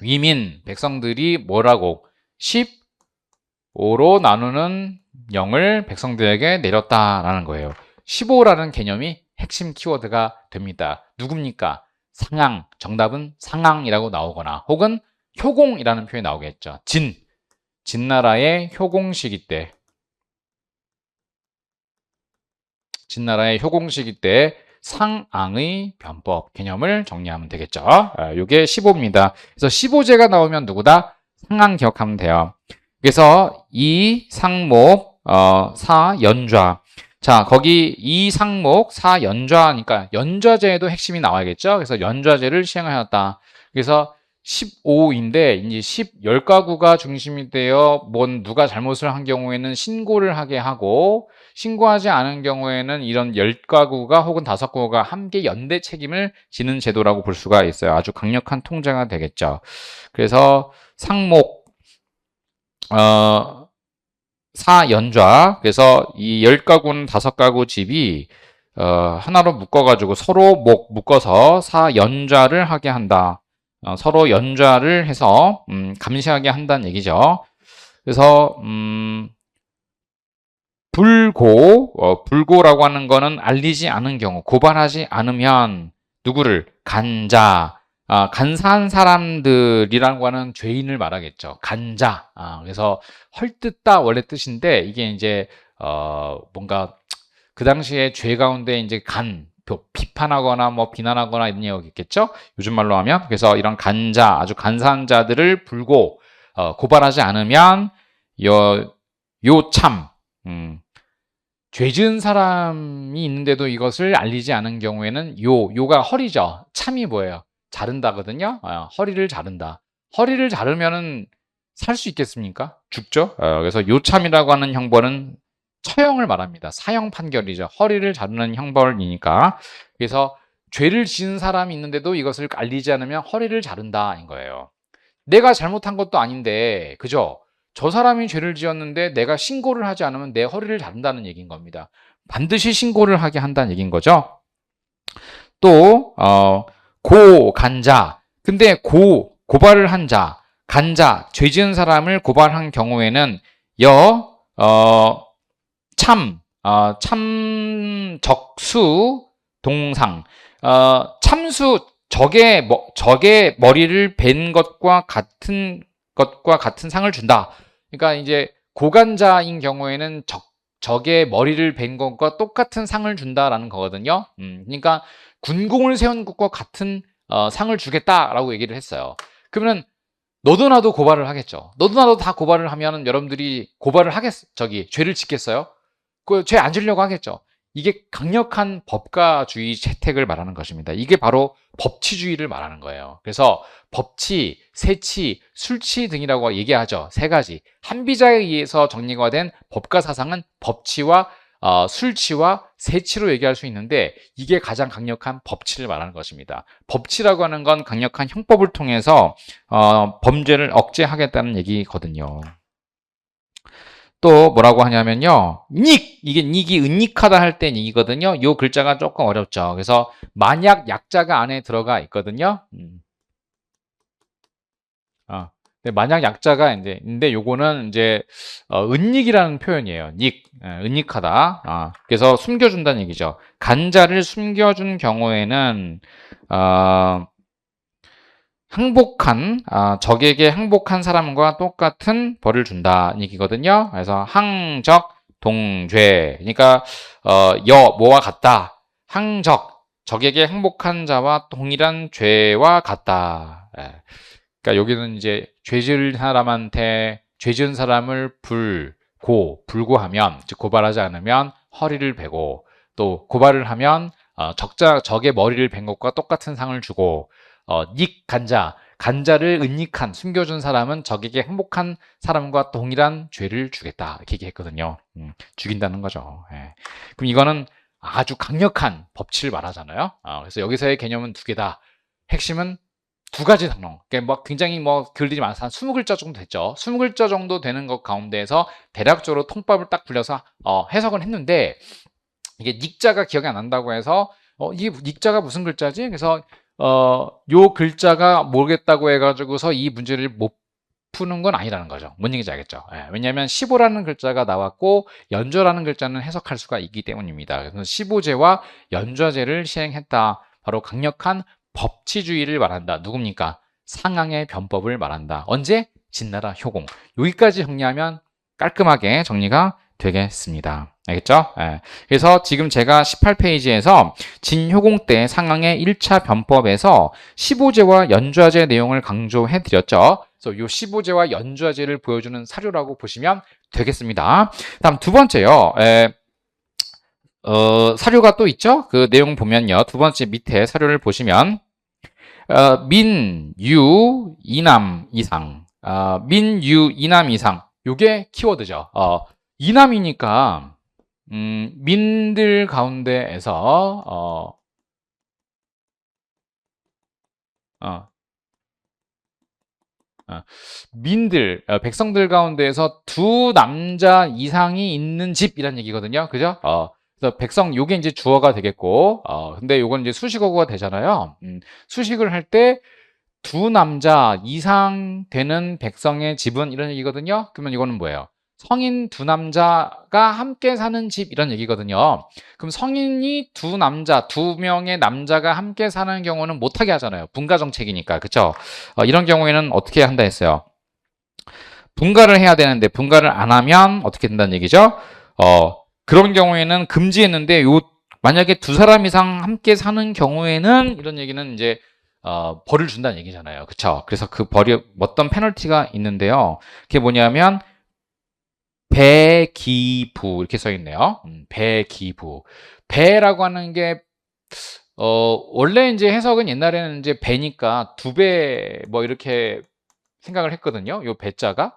[SPEAKER 1] 위민 백성들이 뭐라고 15로 나누는 0을 백성들에게 내렸다라는 거예요. 15라는 개념이 핵심 키워드가 됩니다. 누굽니까? 상항, 정답은 상항이라고 나오거나 혹은 효공이라는 표현이 나오겠죠. 진나라의 효공 시기 때 상항의 변법 개념을 정리하면 되겠죠. 이게 15입니다. 그래서 15제가 나오면 누구다? 상항 기억하면 돼요. 그래서 이 상목 사연좌. 자, 거기 이 상목 사연좌니까 연좌제에도 핵심이 나와야겠죠. 그래서 연좌제를 시행하였다. 그래서 15인데 이제 10가구가 중심이 되어 누가 잘못을 한 경우에는 신고를 하게 하고 신고하지 않은 경우에는 이런 10가구가 혹은 5가구가 함께 연대 책임을 지는 제도라고 볼 수가 있어요. 아주 강력한 통제가 되겠죠. 그래서 상목 사연좌. 그래서 이 10가구는 5가구 집이 하나로 묶어가지고 서로 묶어서 사연좌를 하게 한다. 서로 연좌를 해서 감시하게 한다는 얘기죠. 그래서 불고라고 하는 거는 알리지 않은 경우, 고발하지 않으면 누구를 간사한 사람들이라고 하는 죄인을 말하겠죠. 간자. 그래서 헐뜯다 원래 뜻인데 이게 이제 뭔가 그 당시에 죄 가운데 이제 비판하거나 뭐 비난하거나 이런 얘기겠죠. 요즘 말로 하면. 그래서 이런 아주 간사한 자들을 고발하지 않으면 요참 죄 지은 사람이 있는데도 이것을 알리지 않은 경우에는 요가 허리죠. 참이 뭐예요? 자른다거든요. 허리를 자른다. 허리를 자르면은 살 수 있겠습니까? 죽죠. 그래서 요참이라고 하는 형벌은 처형을 말합니다. 사형 판결이죠. 허리를 자르는 형벌이니까. 그래서 죄를 지은 사람이 있는데도 이것을 알리지 않으면 허리를 자른다인 거예요. 내가 잘못한 것도 아닌데, 그죠? 저 사람이 죄를 지었는데 내가 신고를 하지 않으면 내 허리를 자른다는 얘기인 겁니다. 반드시 신고를 하게 한다는 얘기인 거죠. 또 간자. 근데 고발을 한 자, 간자, 죄 지은 사람을 고발한 경우에는 적수 동상. 참수 적의 머리를 벤 것과 같은 상을 준다. 그러니까 이제 고간자인 경우에는 적의 머리를 벤 것과 똑같은 상을 준다라는 거거든요. 그러니까 군공을 세운 것과 같은 상을 주겠다라고 얘기를 했어요. 그러면 너도 나도 고발을 하겠죠. 너도 나도 다 고발을 하면 여러분들이 고발을 죄를 짓겠어요? 그 죄 안 지려고 하겠죠. 이게 강력한 법가주의 채택을 말하는 것입니다. 이게 바로 법치주의를 말하는 거예요. 그래서 법치, 세치, 술치 등이라고 얘기하죠. 세 가지. 한비자에 의해서 정리가 된 법가 사상은 법치와 술치와 세치로 얘기할 수 있는데 이게 가장 강력한 법치를 말하는 것입니다. 법치라고 하는 건 강력한 형법을 통해서 범죄를 억제하겠다는 얘기거든요. 또 뭐라고 하냐면요. 이게 닉이 은닉하다 할 땐 닉이거든요. 이 글자가 조금 어렵죠. 그래서 만약 약자가 안에 들어가 있거든요. 근데 만약 약자가 근데 요거는 은닉이라는 표현이에요. 은닉하다. 그래서 숨겨준다는 얘기죠. 간자를 숨겨준 경우에는 적에게 항복한 사람과 똑같은 벌을 준다는 얘기거든요. 그래서 항적 동죄. 그러니까 뭐와 같다. 적에게 항복한 자와 동일한 죄와 같다. 예. 그러니까 여기는 죄 지은 사람을 불구하면, 즉 고발하지 않으면 허리를 베고, 또 고발을 하면 적의 머리를 벤 것과 똑같은 상을 주고, 간자를 은닉한, 숨겨준 사람은 적에게 항복한 사람과 동일한 죄를 주겠다. 이렇게 얘기했거든요. 죽인다는 거죠. 예. 그럼 이거는 아주 강력한 법치를 말하잖아요. 그래서 여기서의 개념은 두 개다. 핵심은 두 가지 당론. 그러니까 굉장히 글들이 많아서 한 20글자 정도 됐죠. 20글자 정도 되는 것 가운데에서 대략적으로 통법을 딱 굴려서 해석을 했는데, 이게 닉자가 기억이 안 난다고 해서 이게 닉자가 무슨 글자지? 그래서 요 글자가 모르겠다고 해가지고서 이 문제를 못 푸는 건 아니라는 거죠. 뭔 얘기인지 알겠죠? 예, 왜냐하면 15라는 글자가 나왔고 연좌라는 글자는 해석할 수가 있기 때문입니다. 그래서 15제와 연좌제를 시행했다. 바로 강력한 법치주의를 말한다. 누굽니까? 상항의 변법을 말한다. 언제? 진나라 효공. 여기까지 정리하면 깔끔하게 정리가 되겠습니다. 알겠죠? 예. 그래서 지금 제가 18페이지에서 진효공 때 상항의 1차 변법에서 15제와 연좌제 내용을 강조해 드렸죠. 그래서 이 15제와 연좌제를 보여주는 사료라고 보시면 되겠습니다. 다음 두 번째요. 사료가 또 있죠? 그 내용 보면요. 두 번째 밑에 사료를 보시면 민, 유, 이남 이상. 민, 유, 이남 이상. 요게 키워드죠. 이남이니까 민들 가운데에서 백성들 가운데에서 두 남자 이상이 있는 집이란 얘기거든요. 그죠? 그래서 요게 이제 주어가 되겠고, 근데 요건 이제 수식어가 되잖아요. 수식을 할 때 두 남자 이상 되는 백성의 집은 이런 얘기거든요. 그러면 이거는 뭐예요? 성인 두 남자가 함께 사는 집 이런 얘기거든요. 그럼 성인이 두 명의 남자가 함께 사는 경우는 못하게 하잖아요. 분가 정책이니까. 그쵸? 이런 경우에는 어떻게 한다 했어요? 분가를 해야 되는데 분가를 안 하면 어떻게 된다는 얘기죠? 그런 경우에는 금지했는데 만약에 두 사람 이상 함께 사는 경우에는 이런 얘기는 벌을 준다는 얘기잖아요. 그쵸? 그래서 그 벌이 어떤 페널티가 있는데요. 그게 뭐냐면 배기부 이렇게 써 있네요. 배기부. 배라고 하는 게 원래 해석은 옛날에는 배니까 두 배 이렇게 생각을 했거든요. 요 배자가.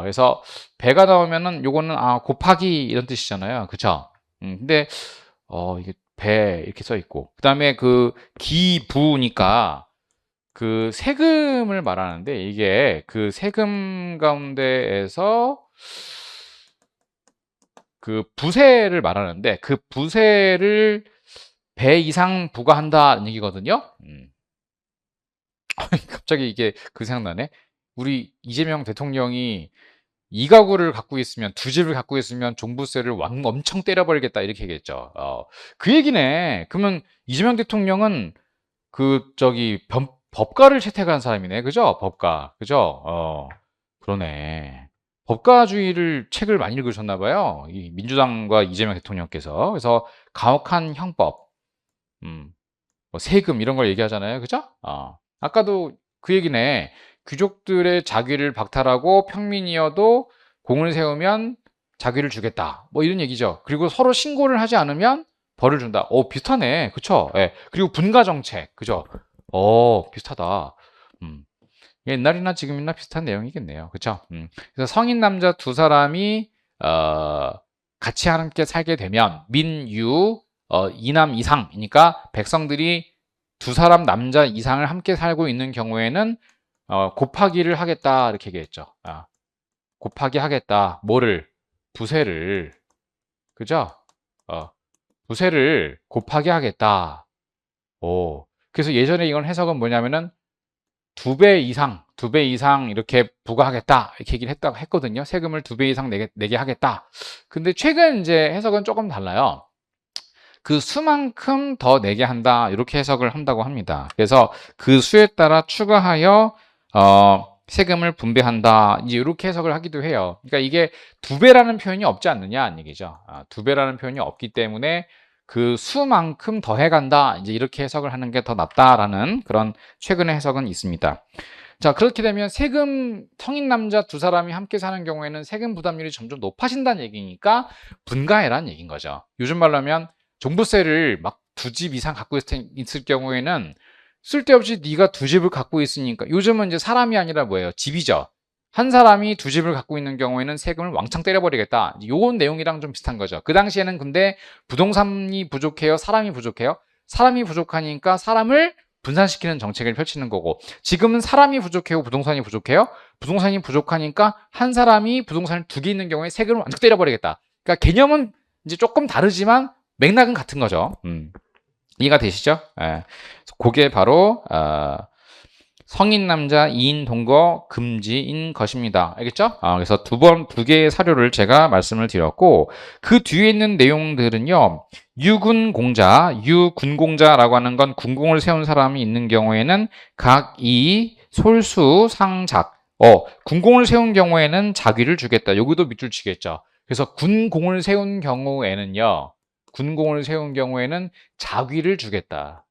[SPEAKER 1] 그래서 배가 나오면은 요거는 곱하기 이런 뜻이잖아요. 그쵸? 근데 이게 배 이렇게 써 있고. 그다음에 그 기부니까 그 세금을 말하는데 이게 그 세금 가운데에서 그 부세를 말하는데 그 부세를 배 이상 부과한다는 얘기거든요. 갑자기 이게 생각나네. 우리 이재명 대통령이 이 가구를 갖고 있으면 두 집을 갖고 있으면 종부세를 엄청 때려버리겠다 이렇게 얘기했죠. 그 얘기네. 그러면 이재명 대통령은 법가를 채택한 사람이네. 그죠? 법가. 그죠? 그러네. 법가주의를 책을 많이 읽으셨나 봐요. 이 민주당과 이재명 대통령께서. 그래서 가혹한 형법, 세금 이런 걸 얘기하잖아요. 그죠? 아까도 그 얘기네. 귀족들의 자귀를 박탈하고 평민이어도 공을 세우면 자귀를 주겠다. 뭐 이런 얘기죠. 그리고 서로 신고를 하지 않으면 벌을 준다. 비슷하네. 그쵸? 예. 그리고 분가 정책. 그죠? 비슷하다. 음. 옛날이나 지금이나 비슷한 내용이겠네요. 그쵸? 그래서 성인 남자 두 사람이, 같이 함께 살게 되면, 민유, 이남 이상이니까 백성들이 두 사람 남자 이상을 함께 살고 있는 경우에는, 곱하기를 하겠다. 이렇게 얘기했죠. 곱하기 하겠다. 뭐를? 부세를. 그죠? 부세를 곱하기 하겠다. 그래서 예전에 이건 해석은 뭐냐면은 두 배 이상 이렇게 부과하겠다. 이렇게 얘기를 했거든요. 세금을 2배 이상 내게 하겠다. 근데 최근 이제 해석은 조금 달라요. 그 수만큼 더 내게 한다. 이렇게 해석을 한다고 합니다. 그래서 그 수에 따라 추가하여, 세금을 분배한다. 이제 이렇게 해석을 하기도 해요. 그러니까 이게 2배라는 표현이 없지 않느냐, 얘기죠. 2배라는 표현이 없기 때문에 그 수만큼 더해간다. 이제 이렇게 해석을 하는 게 더 낫다라는 그런 최근의 해석은 있습니다. 자, 그렇게 되면 성인 남자 두 사람이 함께 사는 경우에는 세금 부담률이 점점 높아진다는 얘기니까 분가해라는 얘기인 거죠. 요즘 말로 하면 종부세를 막 2집 이상 갖고 있을 경우에는 쓸데없이 네가 2집을 갖고 있으니까, 요즘은 이제 사람이 아니라 뭐예요? 집이죠. 한 사람이 2집을 갖고 있는 경우에는 세금을 왕창 때려버리겠다. 요건 내용이랑 좀 비슷한 거죠. 그 당시에는 근데 부동산이 부족해요? 사람이 부족해요? 사람이 부족하니까 사람을 분산시키는 정책을 펼치는 거고, 지금은 사람이 부족해요? 부동산이 부족해요? 부동산이 부족하니까 한 사람이 부동산을 2개 있는 경우에 세금을 완전 때려버리겠다. 그러니까 개념은 이제 조금 다르지만 맥락은 같은 거죠. 이해가 되시죠? 예. 그게 바로, 성인 남자 2인 동거 금지인 것입니다. 알겠죠? 그래서 두 개의 사료를 제가 말씀을 드렸고, 그 뒤에 있는 내용들은요, 유군공자라고 하는 건 군공을 세운 사람이 있는 경우에는 각이 솔수 상작. 군공을 세운 경우에는 자귀를 주겠다. 여기도 밑줄 치겠죠. 그래서 군공을 세운 경우에는요, 자귀를 주겠다.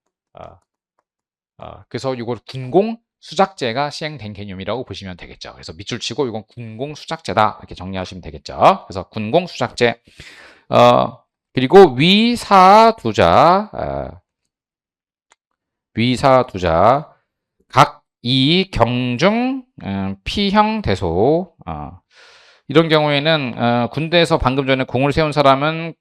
[SPEAKER 1] 그래서 이걸 군공 수작제가 시행된 개념이라고 보시면 되겠죠. 그래서 밑줄 치고 이건 군공 수작제다 이렇게 정리하시면 되겠죠. 그래서 군공 수작제. 그리고 위사두자, 각이 경중 피형대소. 이런 경우에는 군대에서 방금 전에 공을 세운 사람은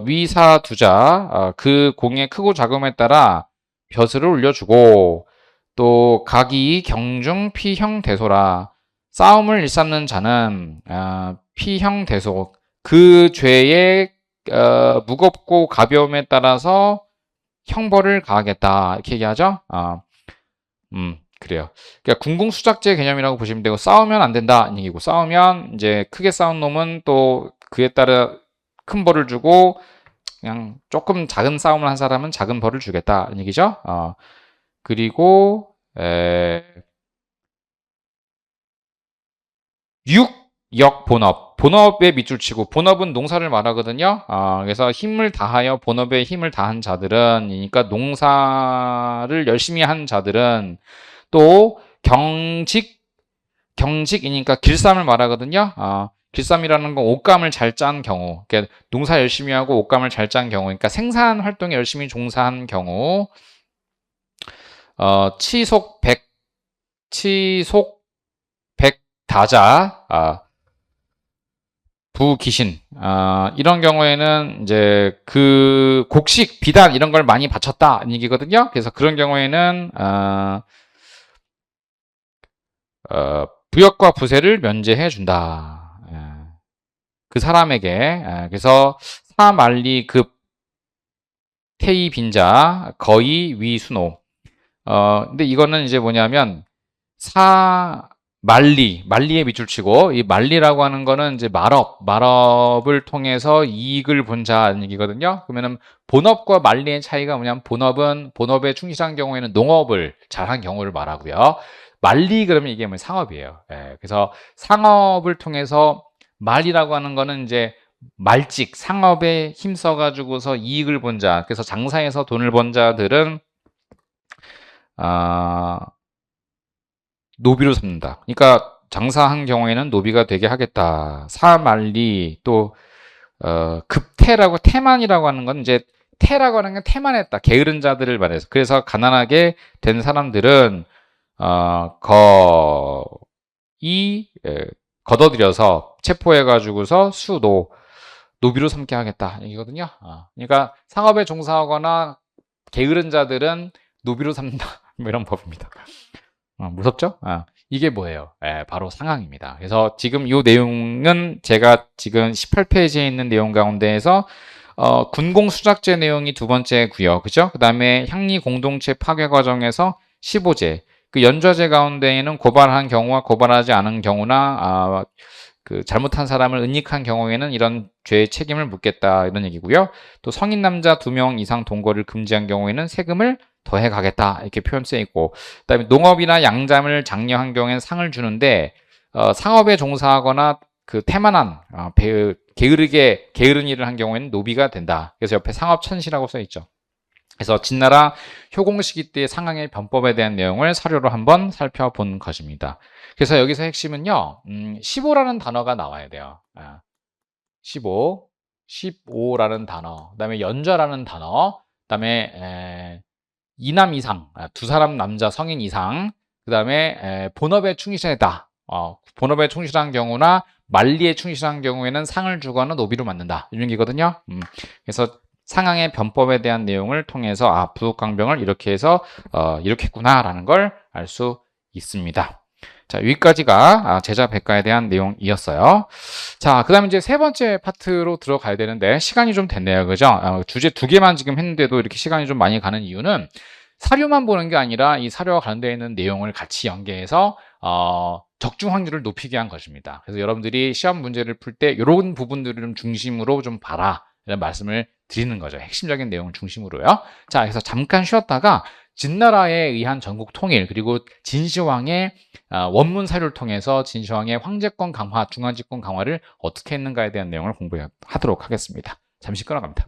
[SPEAKER 1] 위사두자, 그 공의 크고 작음에 따라 벼슬을 올려주고, 또 각이 경중 피형대소라, 싸움을 일삼는 자는 피형대소, 그 죄의 무겁고 가벼움에 따라서 형벌을 가하겠다 이렇게 얘기하죠. 그래요. 그러니까 군공수작제 개념이라고 보시면 되고, 싸우면 안 된다 이 얘기고, 싸우면 이제 크게 싸운 놈은 또 그에 따라 큰 벌을 주고, 그냥 조금 작은 싸움을 한 사람은 작은 벌을 주겠다 이 얘기죠. 그리고 본업에 밑줄 치고, 본업은 농사를 말하거든요. 그래서 힘을 다하여 본업에 힘을 다한 자들은, 그러니까 농사를 열심히 한 자들은, 또 경직이니까 길쌈을 말하거든요. 길쌈이라는 건 옷감을 잘 짠 경우, 그러니까 농사 열심히 하고 옷감을 잘 짠 경우, 그러니까 생산 활동에 열심히 종사한 경우, 치속백다자, 부귀신, 이런 경우에는 이제 그 곡식, 비단 이런 걸 많이 바쳤다 이 얘기거든요. 그래서 그런 경우에는 부역과 부세를 면제해 준다. 그 사람에게. 그래서 사만리급 태이 빈자 거의 위순호. 근데 이거는 이제 뭐냐면 말리에 밑줄 치고, 이 말리라고 하는 거는 이제 말업을 통해서 이익을 본 자는 얘기거든요. 그러면은 본업과 말리의 차이가 뭐냐면, 본업에 충실한 경우에는 농업을 잘한 경우를 말하고요. 말리 그러면 이게 뭐 상업이에요. 그래서 상업을 통해서, 말이라고 하는 거는 이제 말직, 상업에 힘써가지고서 이익을 본 자, 그래서 장사해서 돈을 번 자들은 노비로 삼는다. 그러니까 장사한 경우에는 노비가 되게 하겠다. 사만리 또 급태라고 태만이라고 하는 건 이제 태라고 하는 건 태만했다. 게으른 자들을 말해서. 그래서 가난하게 된 사람들은 걷어들여서 체포해가지고서 노비로 삼게 하겠다 얘기거든요. 그러니까 상업에 종사하거나 게으른 자들은 노비로 삼는다. 뭐 이런 법입니다. 무섭죠? 이게 뭐예요? 바로 상황입니다. 그래서 지금 이 내용은 제가 지금 18페이지에 있는 내용 가운데에서 군공수작제 내용이 두 번째 구역, 그죠? 그 다음에 향리 공동체 파괴 과정에서 15제, 그 연좌제 가운데에는 고발한 경우와 고발하지 않은 경우나 그 잘못한 사람을 은닉한 경우에는 이런 죄의 책임을 묻겠다 이런 얘기고요. 또 성인 남자 2명 이상 동거를 금지한 경우에는 세금을 더해 가겠다 이렇게 표현 쓰여 있고, 그다음에 농업이나 양잠을 장려한 경우에는 상을 주는데 상업에 종사하거나 그 태만한 게으른 일을 한 경우에는 노비가 된다. 그래서 옆에 상업천시라고 써 있죠. 그래서 진나라 효공시기 때의 상황의 변법에 대한 내용을 사료로 한번 살펴본 것입니다. 그래서 여기서 핵심은요, 15라는 단어가 나와야 돼요. 15라는 단어, 그 다음에 연좌라는 단어, 그 다음에 2남 이상, 2사람 남자 성인 이상, 그 다음에 본업에 충실하다. 본업에 충실한 경우나 만리에 충실한 경우에는 상을 주거나 노비로 맞는다. 이런 얘기거든요. 그래서 상항의 변법에 대한 내용을 통해서 부속강병을 이렇게 해서 이렇게 했구나라는 걸 알 수 있습니다. 자, 여기까지가 제자 백과에 대한 내용이었어요. 자, 그 다음에 이제 세 번째 파트로 들어가야 되는데 시간이 좀 됐네요. 그죠? 주제 2개만 지금 했는데도 이렇게 시간이 좀 많이 가는 이유는 사료만 보는 게 아니라 이 사료와 관련되어 있는 내용을 같이 연계해서 적중 확률을 높이게 한 것입니다. 그래서 여러분들이 시험 문제를 풀 때 이런 부분들을 좀 중심으로 좀 봐라 이런 말씀을 드리는 거죠. 핵심적인 내용을 중심으로요. 자, 그래서 잠깐 쉬었다가 진나라에 의한 전국 통일, 그리고 진시황의 원문 사료를 통해서 진시황의 황제권 강화, 중앙집권 강화를 어떻게 했는가에 대한 내용을 공부하도록 하겠습니다. 잠시 끊어갑니다.